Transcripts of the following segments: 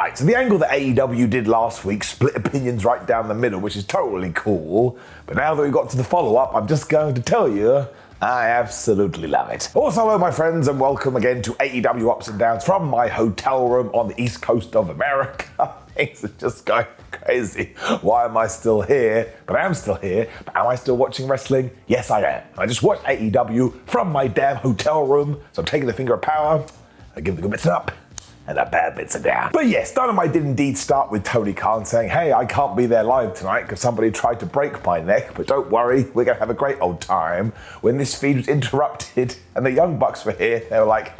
Right, so the angle that AEW did last week split opinions right down the middle, which is totally cool. But now that we got to the follow-up, I'm just going to tell you, I absolutely love it. Also, hello my friends, and welcome again to AEW Ups and Downs from my hotel room on the east coast of America. Things are just going crazy. Why am I still here? But I am still here. But am I still watching wrestling? Yes, I am. I just watched AEW from my damn hotel room, so I'm taking the finger of power. I give the good bits up, and the bad bits are down. But yes, Dynamite did indeed start with Tony Khan saying, hey, I can't be there live tonight because somebody tried to break my neck, but don't worry, we're going to have a great old time. When this feed was interrupted and the Young Bucks were here, they were like,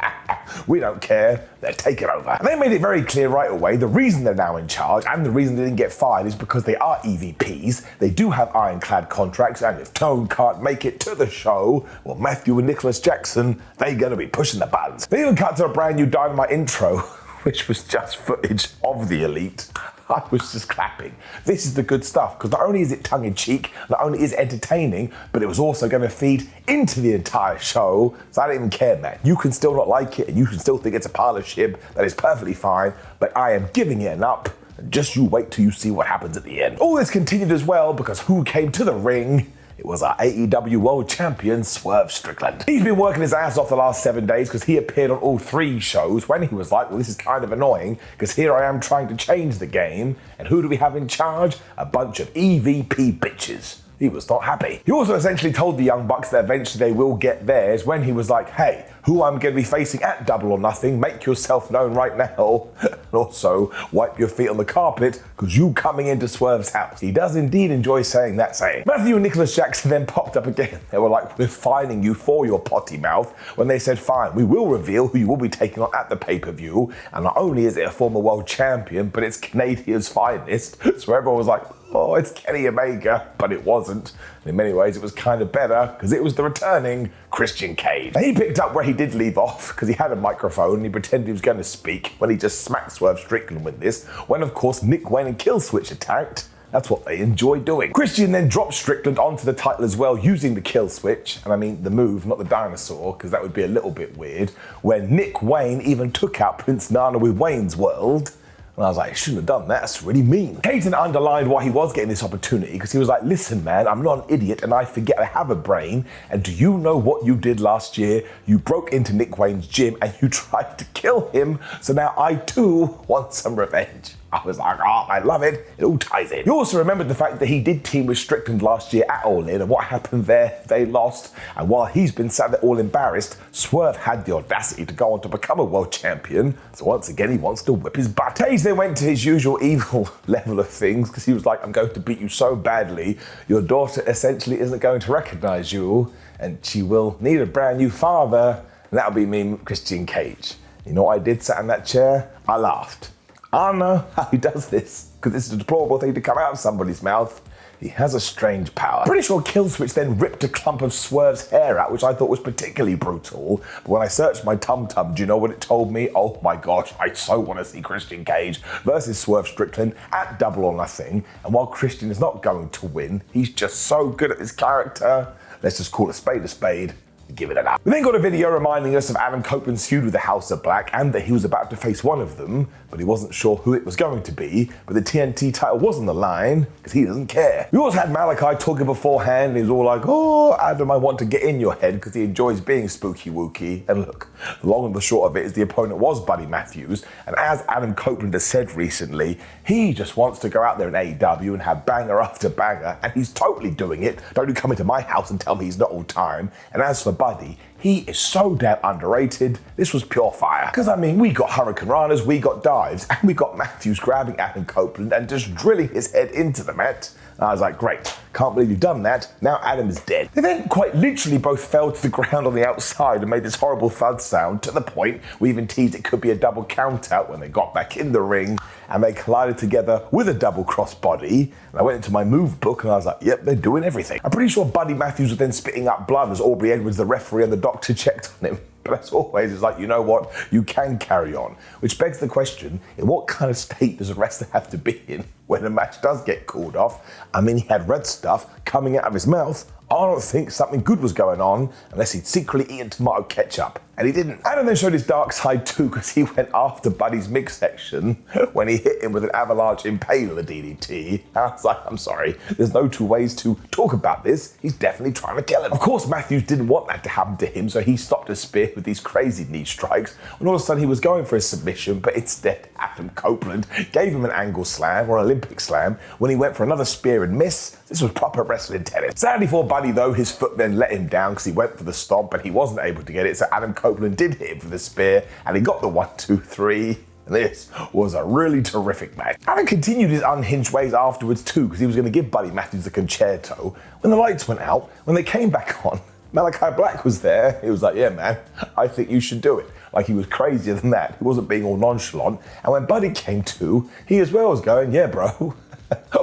we don't care, they're taking over. And they made it very clear right away, the reason they're now in charge and the reason they didn't get fired is because they are EVPs, they do have ironclad contracts, and if Tone can't make it to the show, well, Matthew and Nicholas Jackson, they're going to be pushing the buttons. They even cut to a brand new Dynamite intro, which was just footage of the Elite. I was just clapping. This is the good stuff, because not only is it tongue-in-cheek, not only is it entertaining, but it was also going to feed into the entire show, so I don't even care, man. You can still not like it, and you can still think it's a pile of shib. That is perfectly fine, but I am giving it an up. Just you wait till you see what happens at the end. All this continued as well, because who came to the ring? It was our AEW World Champion, Swerve Strickland. He's been working his ass off the last 7 days because he appeared on all 3 shows when he was like, well, this is kind of annoying because here I am trying to change the game. And who do we have in charge? A bunch of EVP bitches. He was not happy. He also essentially told the Young Bucks that eventually they will get theirs when he was like, hey, who I'm going to be facing at Double or Nothing, make yourself known right now. And also, wipe your feet on the carpet, because you coming into Swerve's house. He does indeed enjoy saying that saying. Matthew and Nicholas Jackson then popped up again. They were like, we're fining you for your potty mouth. When they said, fine, we will reveal who you will be taking on at the pay-per-view. And not only is it a former world champion, but it's Canadia's finest. So everyone was like, oh, it's Kenny Omega, but it wasn't. And in many ways, it was kind of better because it was the returning Christian Cage. And he picked up where he did leave off because he had a microphone and he pretended he was going to speak when he just smacked Swerve Strickland with this, when of course Nick Wayne and Killswitch attacked. That's what they enjoy doing. Christian then dropped Strickland onto the title as well using the kill switch, and I mean the move, not the dinosaur, because that would be a little bit weird, where Nick Wayne even took out Prince Nana with Wayne's World. And I was like, I shouldn't have done that, that's really mean. Caden underlined why he was getting this opportunity, because he was like, listen man, I'm not an idiot and I forget I have a brain, and do you know what you did last year? You broke into Nick Wayne's gym and you tried to kill him, so now I too want some revenge. I was like, oh, I love it. It all ties in. You also remembered the fact that he did team with Strickland last year at All In, and what happened there, they lost. And while he's been sat there all embarrassed, Swerve had the audacity to go on to become a world champion. So once again, he wants to whip his butt. Tage then went to his usual evil level of things, because he was like, I'm going to beat you so badly, your daughter essentially isn't going to recognize you, and she will need a brand new father, and that'll be me, Christian Cage. You know what I did sat in that chair? I laughed. I don't know how he does this, because it's a deplorable thing to come out of somebody's mouth. He has a strange power. Pretty sure Killswitch then ripped a clump of Swerve's hair out, which I thought was particularly brutal. But when I searched my tum-tum, do you know what it told me? Oh my gosh, I so want to see Christian Cage versus Swerve Strickland at Double or Nothing. And while Christian is not going to win, he's just so good at this character. Let's just call a spade. Give it an up. We then got a video reminding us of Adam Copeland's feud with the House of Black and that he was about to face one of them, but he wasn't sure who it was going to be, but the TNT title was on the line because he doesn't care. We also had Malachi talking beforehand and he was all like, oh, Adam, I want to get in your head because he enjoys being spooky wooky. And look, the long and the short of it is the opponent was Buddy Matthews, and as Adam Copeland has said recently, he just wants to go out there in AEW and have banger after banger, and he's totally doing it. Don't you come into my house and tell me he's not all time. And as for Buddy, he is so damn underrated. This was pure fire. Because I mean, we got Hurricane Ranas, we got dives, and we got Matthews grabbing Adam Copeland and just drilling his head into the mat. And I was like, great, can't believe you've done that. Now Adam is dead. They then quite literally both fell to the ground on the outside and made this horrible thud sound, to the point we even teased it could be a double count out when they got back in the ring and they collided together with a double crossbody. And I went into my move book and I was like, yep, they're doing everything. I'm pretty sure Buddy Matthews was then spitting up blood as Aubrey Edwards, the referee, and the doctor checked on him. But as always, it's like, you know what? You can carry on. Which begs the question, in what kind of state does a wrestler have to be in when a match does get called off? I mean, he had red stuff coming out of his mouth. I don't think something good was going on unless he'd secretly eaten tomato ketchup. And he didn't. Adam then showed his dark side too, because he went after Buddy's midsection when he hit him with an avalanche impaler DDT. I was like, I'm sorry, there's no two ways to talk about this. He's definitely trying to kill him. Of course, Matthews didn't want that to happen to him, so he stopped a spear with these crazy knee strikes. When all of a sudden he was going for a submission, but instead Adam Copeland gave him an angle slam or an Olympic slam when he went for another spear and miss. This was proper wrestling tennis. Sadly for Buddy though, his foot then let him down because he went for the stomp and he wasn't able to get it, so Adam Copeland did hit him for the spear and he got the 1, 2, 3. And this was a really terrific match. Adam continued his unhinged ways afterwards too, because he was going to give Buddy Matthews the concerto. When the lights went out, when they came back on, Malachi Black was there. He was like, yeah man, I think you should do it. Like he was crazier than that. He wasn't being all nonchalant. And when Buddy came to, he as well was going, yeah bro,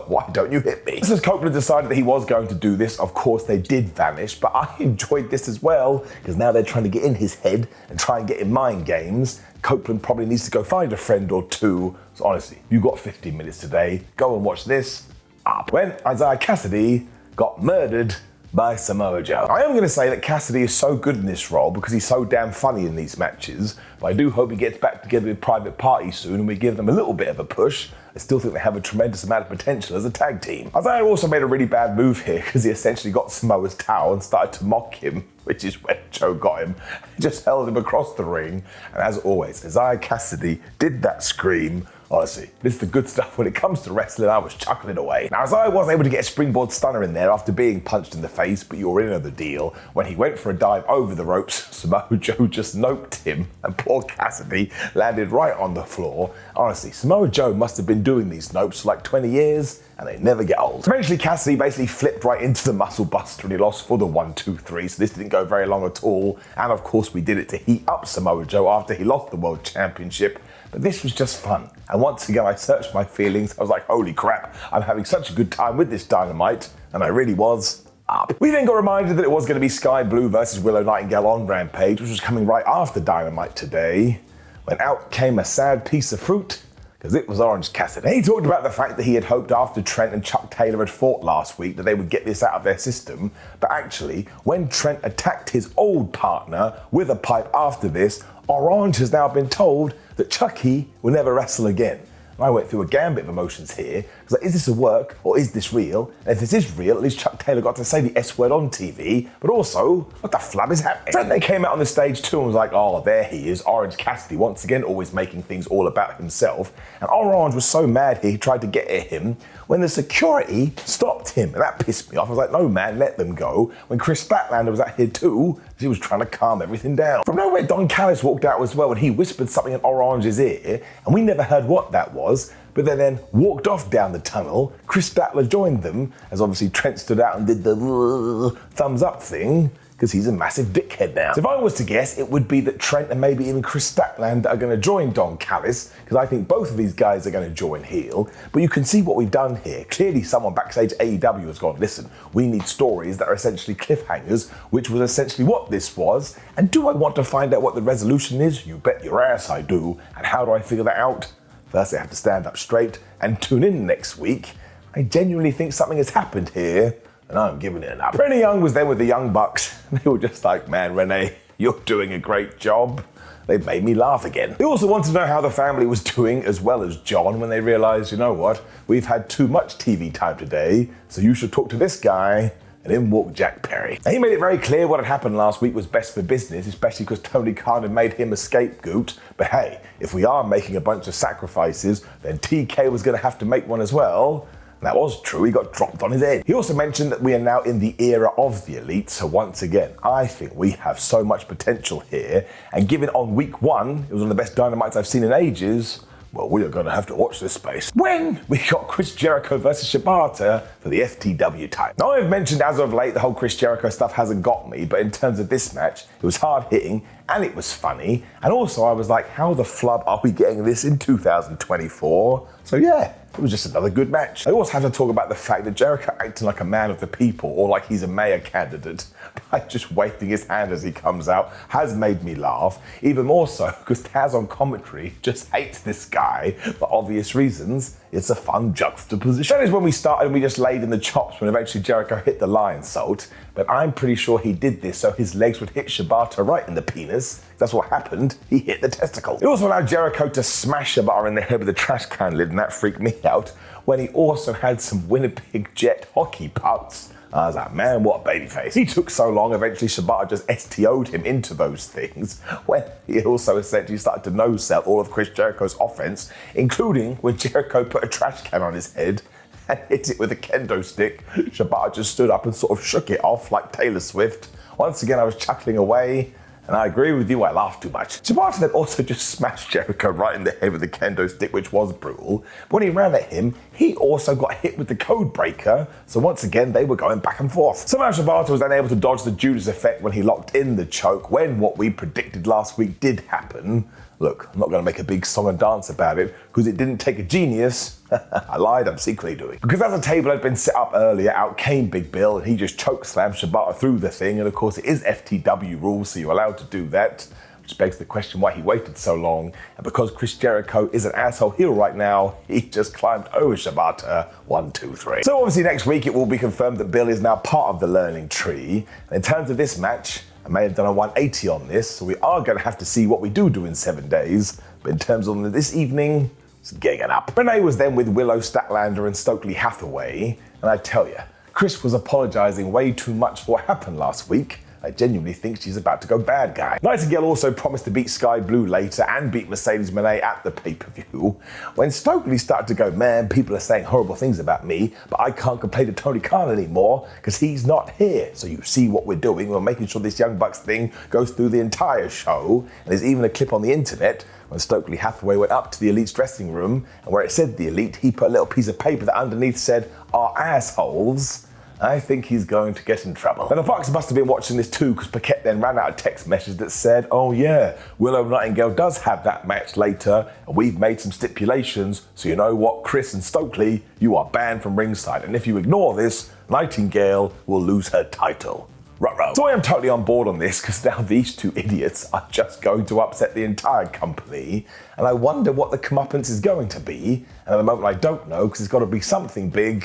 why don't you hit me? Just as Copeland decided that he was going to do this, of course they did vanish, but I enjoyed this as well, because now they're trying to get in his head and try and get in mind games. Copeland probably needs to go find a friend or two. So honestly, you've got 15 minutes today, go and watch this. Up when Isiah Kassidy got murdered by Samoa Joe. I am going to say that Kassidy is so good in this role because he's so damn funny in these matches, but I do hope he gets back together with Private Party soon and we give them a little bit of a push. I still think they have a tremendous amount of potential as a tag team. Isiah also made a really bad move here because he essentially got Samoa's towel and started to mock him, which is when Joe got him. He just held him across the ring, and as always, Isiah Kassidy did that scream. Honestly, this is the good stuff. When it comes to wrestling, I was chuckling away. Now, Isiah was able to get a springboard stunner in there after being punched in the face, but you already know the deal. When he went for a dive over the ropes, Samoa Joe just noped him, and poor Kassidy landed right on the floor. Honestly, Samoa Joe must have been doing these nopes for like 20 years, and they never get old. Eventually, Kassidy basically flipped right into the muscle buster and he lost for the 1, 2, 3, so this didn't go very long at all. And of course, we did it to heat up Samoa Joe after he lost the World Championship. But this was just fun. And once again, I searched my feelings. I was like, holy crap, I'm having such a good time with this Dynamite. And I really was up. We then got reminded that it was going to be Sky Blue versus Willow Nightingale on Rampage, which was coming right after Dynamite today, when out came a sad piece of fruit, because it was Orange Cassidy. He talked about the fact that he had hoped after Trent and Chuck Taylor had fought last week that they would get this out of their system, but actually, when Trent attacked his old partner with a pipe after this, Orange has now been told that Chucky will never wrestle again. And I went through a gambit of emotions here. I was like, is this a work or is this real? And if this is real, at least Chuck Taylor got to say the S word on TV. But also, what the flab is happening? Trent then came out on the stage too and was like, oh, there he is, Orange Cassidy, once again, always making things all about himself. And Orange was so mad here, he tried to get at him when the security stopped him. And that pissed me off. I was like, no man, let them go. When Chris Statlander was out here too, he was trying to calm everything down. From nowhere, Don Callis walked out as well and he whispered something in Orange's ear, and we never heard what that was. But they then walked off down the tunnel. Chris Statler joined them, as obviously Trent stood out and did the thumbs up thing, because he's a massive dickhead now. So if I was to guess, it would be that Trent and maybe even Chris Statlander are going to join Don Callis, because I think both of these guys are going to join heel. But you can see what we've done here. Clearly someone backstage at AEW has gone, listen, we need stories that are essentially cliffhangers, which was essentially what this was. And do I want to find out what the resolution is? You bet your ass I do. And how do I figure that out? First, I have to stand up straight and tune in next week. I genuinely think something has happened here, and I'm giving it an up. Renee Young was there with the Young Bucks. They were just like, man, Renee, you're doing a great job. They made me laugh again. They also wanted to know how the family was doing, as well as John, when they realized, you know what, we've had too much TV time today, so you should talk to this guy. And in walked Jack Perry. Now, he made it very clear what had happened last week was best for business, especially because Tony Khan had made him a scapegoat. But hey, if we are making a bunch of sacrifices, then TK was going to have to make one as well. And that was true, he got dropped on his head. He also mentioned that we are now in the era of the elite, so once again, I think we have so much potential here. And given on week 1, it was one of the best Dynamites I've seen in ages, well, we are going to have to watch this space. When we got Chris Jericho versus Shibata for the FTW title. Now, I've mentioned as of late the whole Chris Jericho stuff hasn't got me, but in terms of this match, it was hard hitting and it was funny. And also I was like, how the flub are we getting this in 2024? So yeah, it was just another good match. I also have to talk about the fact that Jericho acting like a man of the people or like he's a mayor candidate by just waving his hand as he comes out has made me laugh. Even more so because Taz on commentary just hates this guy for obvious reasons. It's a fun juxtaposition. That is when we started and we just laid in the chops when eventually Jericho hit the lion salt. But I'm pretty sure he did this so his legs would hit Shibata right in the penis. That's what happened. He hit the testicle. It also allowed Jericho to smash Shibata in the head with a trash can lid, and that freaked me out when he also had some Winnipeg Jet hockey pucks. I was like, man, what a babyface. He took so long, eventually Shibata just STO'd him into those things, when he also essentially started to no-sell all of Chris Jericho's offense, including when Jericho put a trash can on his head and hit it with a kendo stick. Shibata just stood up and sort of shook it off like Taylor Swift. Once again, I was chuckling away, and I agree with you, I laughed too much. Shibata then also just smashed Jericho right in the head with the kendo stick, which was brutal. But when he ran at him, he also got hit with the code breaker, so once again, they were going back and forth. Somehow Shibata was then able to dodge the Judas effect when he locked in the choke, when what we predicted last week did happen. Look, I'm not going to make a big song and dance about it, because it didn't take a genius. I lied, I'm secretly doing. Because as the table had been set up earlier, out came Big Bill, and he just chokeslammed Shibata through the thing, and of course it is FTW rules, so you're allowed to do that, which begs the question why he waited so long. And because Chris Jericho is an asshole heel right now, he just climbed over Shibata. 1, 2, 3. So obviously next week it will be confirmed that Bill is now part of the learning tree. And in terms of this match, I may have done a 180 on this, so we are going to have to see what we do in 7 days. But in terms of this evening, it's getting it up. Renee was then with Willow, Statlander and Stokely Hathaway, and I tell you, Chris was apologising way too much for what happened last week. I genuinely think she's about to go bad guy. Nightingale also promised to beat Sky Blue later and beat Mercedes Moné at the pay-per-view. When Stokely started to go, man, people are saying horrible things about me, but I can't complain to Tony Khan anymore because he's not here. So you see what we're doing. We're making sure this Young Bucks thing goes through the entire show. And there's even a clip on the internet when Stokely Hathaway went up to the Elite's dressing room, and where it said the Elite, he put a little piece of paper that underneath said, "Are assholes." I think he's going to get in trouble. Now the Bucks must have been watching this too, because Paquette then ran out a text message that said, oh yeah, Willow Nightingale does have that match later, and we've made some stipulations, so you know what, Chris and Stokely, you are banned from ringside, and if you ignore this, Nightingale will lose her title. Ruh-roh. So I am totally on board on this, because now these two idiots are just going to upset the entire company, and I wonder what the comeuppance is going to be, and at the moment I don't know, because it's got to be something big.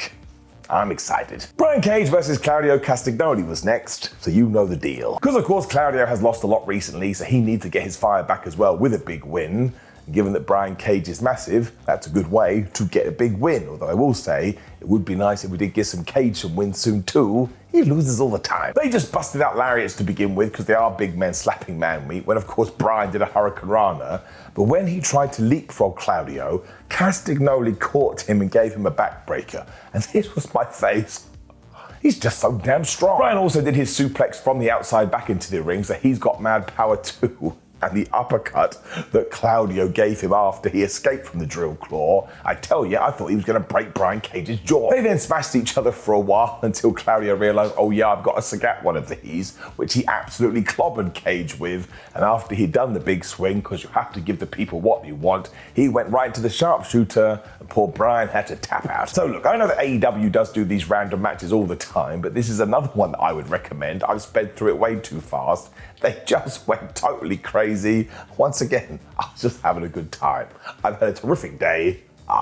I'm excited. Brian Cage versus Claudio Castagnoli was next, so you know the deal. Because of course Claudio has lost a lot recently, so he needs to get his fire back as well with a big win. Given that Brian Cage is massive, that's a good way to get a big win. Although I will say, it would be nice if we did get some Cage some wins soon too. He loses all the time. They just busted out lariats to begin with because they are big men slapping man meat, when of course Brian did a Hurricane Rana. But when he tried to leapfrog Claudio, Castagnoli caught him and gave him a backbreaker. And this was my face. He's just so damn strong. Brian also did his suplex from the outside back into the ring, so he's got mad power too. And the uppercut that Claudio gave him after he escaped from the drill claw, I tell you, I thought he was going to break Brian Cage's jaw. They then smashed each other for a while until Claudio realised, oh yeah, I've got to Sagat one of these, which he absolutely clobbered Cage with. And after he'd done the big swing, because you have to give the people what you want, he went right into the sharpshooter, and poor Brian had to tap out. So look, I know that AEW does do these random matches all the time, but this is another one that I would recommend. I've sped through it way too fast. They just went totally crazy. Once again, I was just having a good time. I've had a terrific day.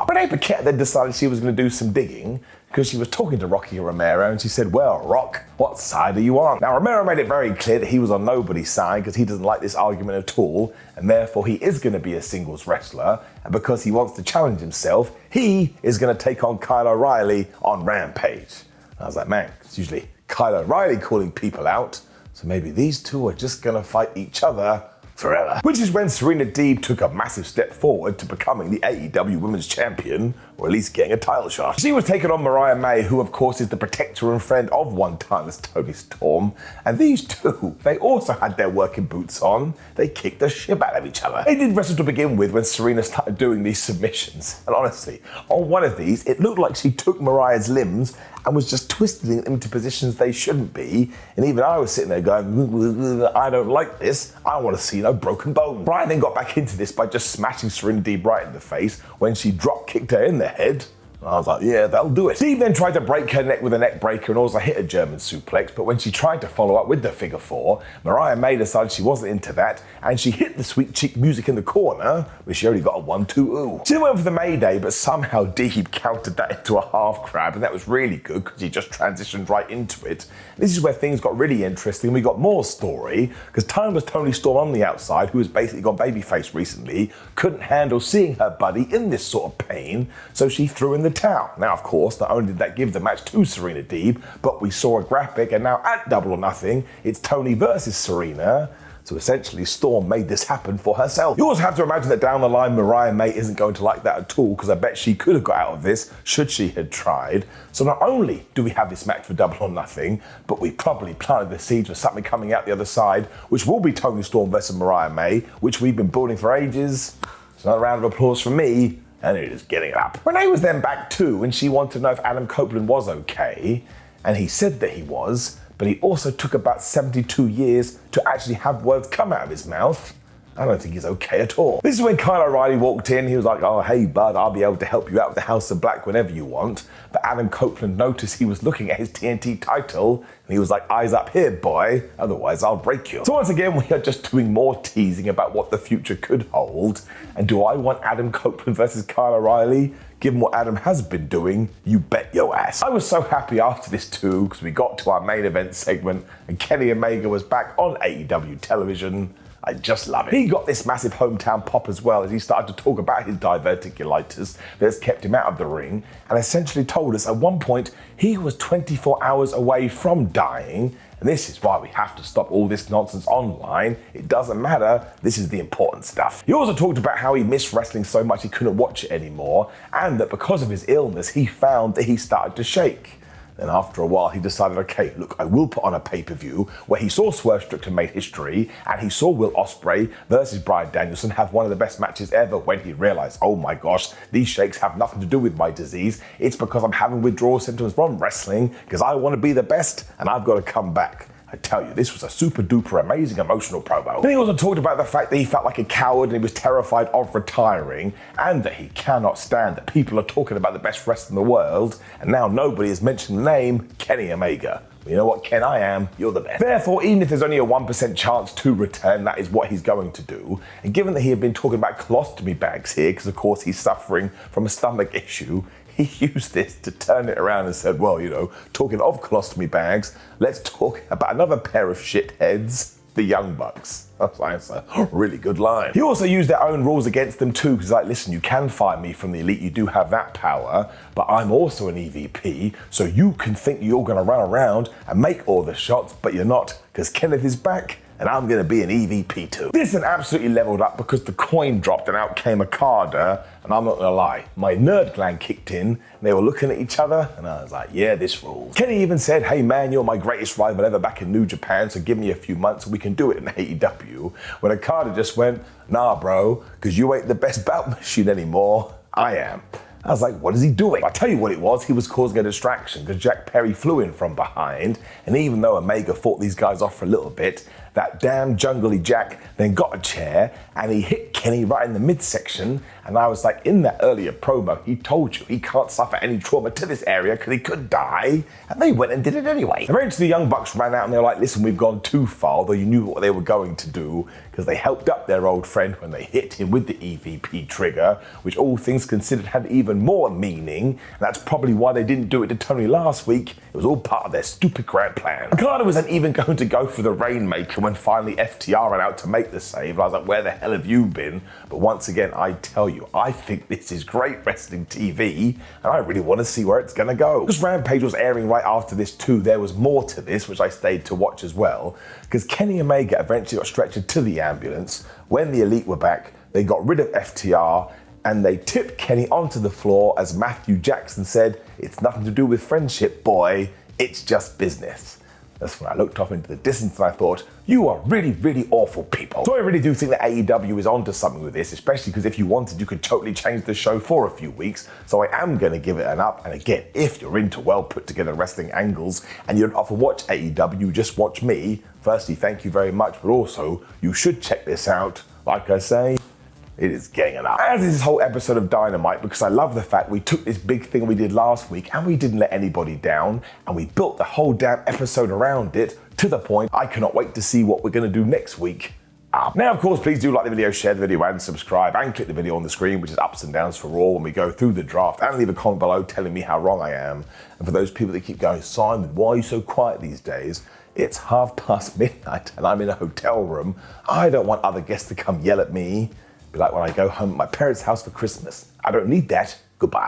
Renee Paquette then decided she was going to do some digging because she was talking to Rocky Romero and she said, well, Rock, what side are you on? Now, Romero made it very clear that he was on nobody's side because he doesn't like this argument at all, and therefore he is going to be a singles wrestler, and because he wants to challenge himself, he is going to take on Kyle O'Reilly on Rampage. And I was like, man, it's usually Kyle O'Reilly calling people out, so maybe these two are just going to fight each other forever. Which is when Serena Deeb took a massive step forward to becoming the AEW Women's Champion, or at least getting a title shot. She was taking on Mariah May, who of course is the protector and friend of one-timeless Toni Storm, and these two, they also had their working boots on. They kicked the shit out of each other. They did wrestle to begin with when Serena started doing these submissions, and honestly, on one of these, it looked like she took Mariah's limbs and was just twisting them into positions they shouldn't be. And even I was sitting there going, I don't like this. I want to see no broken bones. Brian then got back into this by just smashing Serena Deeb right in the face when she drop kicked her in the head. I was like, yeah, that'll do it. Deeb then tried to break her neck with a neck breaker and also hit a German suplex, but when she tried to follow up with the figure four, Mariah May decided she wasn't into that, and she hit the sweet cheek music in the corner, but she only got a 1-2-ooh. She went for the Mayday, but somehow Deeb countered that into a half crab, and that was really good because he just transitioned right into it. This is where things got really interesting. We got more story, because Timeless Tony Storm on the outside, who has basically gone babyface recently, couldn't handle seeing her buddy in this sort of pain, so she threw in the towel. Now, of course, not only did that give the match to Serena Deeb, but we saw a graphic, and now at Double or Nothing, it's Tony versus Serena. So essentially, Storm made this happen for herself. You also have to imagine that down the line, Mariah May isn't going to like that at all, because I bet she could have got out of this should she had tried. So not only do we have this match for Double or Nothing, but we probably planted the seeds for something coming out the other side, which will be Tony Storm versus Mariah May, which we've been building for ages. So another round of applause from me. And it is getting up. Renee was then back too, and she wanted to know if Adam Copeland was okay, and he said that he was, but he also took about 72 years to actually have words come out of his mouth. I don't think he's okay at all. This is when Kyle O'Reilly walked in. He was like, oh, hey, bud, I'll be able to help you out with the House of Black whenever you want. But Adam Copeland noticed he was looking at his TNT title, and he was like, eyes up here, boy, otherwise I'll break you. So once again, we are just doing more teasing about what the future could hold. And do I want Adam Copeland versus Kyle O'Reilly? Given what Adam has been doing, you bet your ass. I was so happy after this too, because we got to our main event segment, and Kenny Omega was back on AEW television. I just love it. He got this massive hometown pop as well as he started to talk about his diverticulitis that's kept him out of the ring, and essentially told us at one point he was 24 hours away from dying, and this is why we have to stop all this nonsense online. It doesn't matter, this is the important stuff. He also talked about how he missed wrestling so much he couldn't watch it anymore, and that because of his illness he found that he started to shake. Then after a while, he decided, okay, look, I will put on a pay-per-view where he saw Swerve Strickland make history, and he saw Will Ospreay versus Bryan Danielson have one of the best matches ever, when he realized, oh my gosh, these shakes have nothing to do with my disease. It's because I'm having withdrawal symptoms from wrestling, because I want to be the best, and I've got to come back. I tell you, this was a super duper amazing emotional promo. Then he also talked about the fact that he felt like a coward and he was terrified of retiring, and that he cannot stand that people are talking about the best wrestler in the world, and now nobody has mentioned the name Kenny Omega. You know what, Ken, I am, you're the best. Therefore, even if there's only a 1% chance to return, that is what he's going to do. And given that he had been talking about colostomy bags here, because of course he's suffering from a stomach issue, he used this to turn it around and said, well, you know, talking of colostomy bags, let's talk about another pair of shitheads, the Young Bucks. That's a really good line. He also used their own rules against them too, because like, listen, you can fire me from the Elite, you do have that power, but I'm also an EVP, so you can think you're gonna run around and make all the shots, but you're not, because Kenneth is back, and I'm going to be an EVP too. This one absolutely leveled up because the coin dropped and out came Okada, and I'm not going to lie, my nerd gland kicked in, and they were looking at each other, and I was like, yeah, this rules. Kenny even said, hey man, you're my greatest rival ever back in New Japan, so give me a few months and we can do it in AEW. When Okada just went, nah bro, because you ain't the best belt machine anymore, I am. I was like, what is he doing? I'll tell you what it was. He was causing a distraction because Jack Perry flew in from behind. And even though Omega fought these guys off for a little bit, that damn jungly Jack then got a chair and he hit Kenny right in the midsection. And I was like, in that earlier promo, he told you he can't suffer any trauma to this area because he could die. And they went and did it anyway. Eventually, the Young Bucks ran out and they were like, listen, we've gone too far, though you knew what they were going to do, because they helped up their old friend when they hit him with the EVP trigger, which all things considered had even more meaning. And that's probably why they didn't do it to Tony last week. It was all part of their stupid grand plan. Okada was then even going to go for the Rainmaker when finally FTR ran out to make the save. And I was like, where the hell have you been? But once again, I tell you, I think this is great wrestling TV, and I really want to see where it's going to go. Because Rampage was airing right after this too, there was more to this, which I stayed to watch as well, because Kenny Omega eventually got stretchered to the ambulance. When the Elite were back, they got rid of FTR, and they tipped Kenny onto the floor as Matthew Jackson said, it's nothing to do with friendship, boy, it's just business. That's when I looked off into the distance and I thought, you are really, really awful people. So I really do think that AEW is onto something with this, especially because if you wanted, you could totally change the show for a few weeks. So I am going to give it an up. And again, if you're into well put together wrestling angles and you don't often watch AEW, just watch me. Firstly, thank you very much, but also you should check this out. Like I say, it is getting enough. As is this whole episode of Dynamite, because I love the fact we took this big thing we did last week and we didn't let anybody down, and we built the whole damn episode around it to the point I cannot wait to see what we're going to do next week. Now, of course, please do like the video, share the video, and subscribe, and click the video on the screen, which is ups and downs for all when we go through the draft, and leave a comment below telling me how wrong I am. And for those people that keep going, Simon, why are you so quiet these days? It's midnight and I'm in a hotel room. I don't want other guests to come yell at me. Be like when I go home at my parents' house for Christmas. I don't need that. Goodbye.